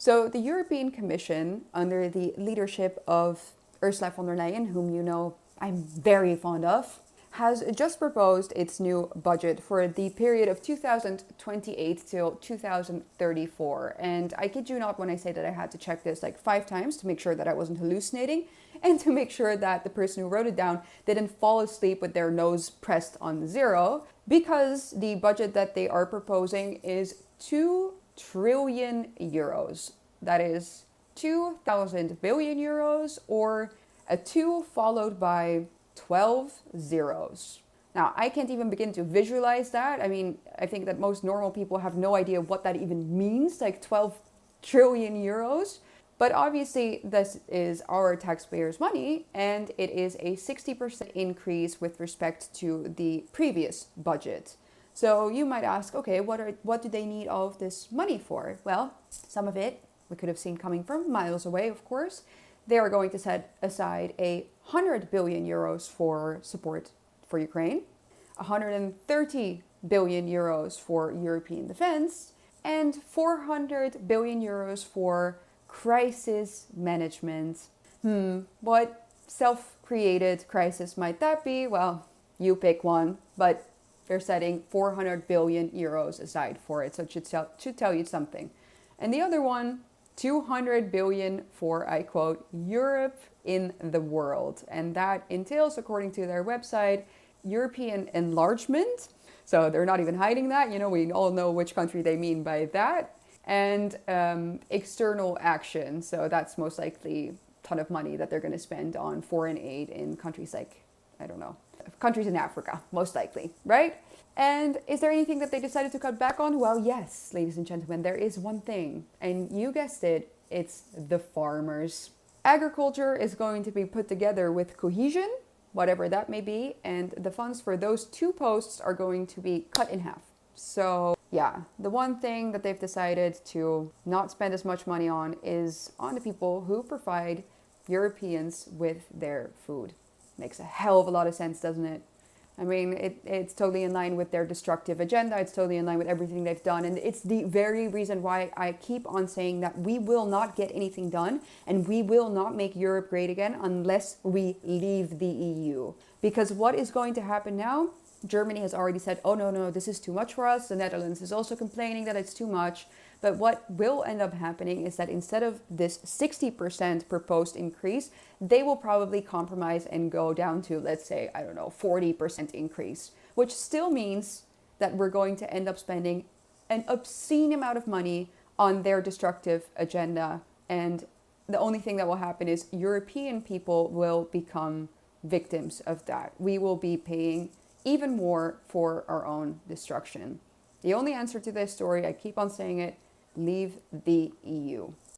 So the European Commission, under the leadership of Ursula von der Leyen, whom you know I'm very fond of, has just proposed its new budget for the period of 2028 till 2034. And I kid you not when I say that I had to check this like 5 times to make sure that I wasn't hallucinating and to make sure that the person who wrote it down didn't fall asleep with their nose pressed on zero, because the budget that they are proposing is 2 trillion euros. That is 2,000 billion euros, or a 2 followed by 12 zeros. Now, I can't even begin to visualize that. I mean, I think that most normal people have no idea what that even means, like 12 trillion euros. But obviously, this is our taxpayers' money, and it is a 60% increase with respect to the previous budget. So you might ask, okay, what do they need all of this money for? Well, some of it we could have seen coming from miles away, of course. They are going to set aside 100 billion euros for support for Ukraine, 130 billion euros for European defense, and 400 billion euros for crisis management. What self-created crisis might that be? Well, you pick one, but they're setting 400 billion euros aside for it, so it should tell you something. And the other one, 200 billion for, I quote, Europe in the world. And that entails, according to their website, European enlargement. So they're not even hiding that. You know, we all know which country they mean by that. And external action. So that's most likely a ton of money that they're going to spend on foreign aid in countries like, I don't know, countries in Africa, most likely, right? And is there anything that they decided to cut back on? Well, yes, ladies and gentlemen, there is one thing. And you guessed it, it's the farmers. Agriculture is going to be put together with cohesion, whatever that may be, and the funds for those 2 posts are going to be cut in half. So yeah, the one thing that they've decided to not spend as much money on is on the people who provide Europeans with their food. Makes a hell of a lot of sense, doesn't it? I mean, it's totally in line with their destructive agenda. It's totally in line with everything they've done. And it's the very reason why I keep on saying that we will not get anything done and we will not make Europe great again unless we leave the EU. Because what is going to happen now? Germany has already said, oh, no, this is too much for us. The Netherlands is also complaining that it's too much. But what will end up happening is that instead of this 60% proposed increase, they will probably compromise and go down to, let's say, I don't know, 40% increase, which still means that we're going to end up spending an obscene amount of money on their destructive agenda. And the only thing that will happen is European people will become victims of that. We will be paying even more for our own destruction. The only answer to this story, I keep on saying it, leave the EU.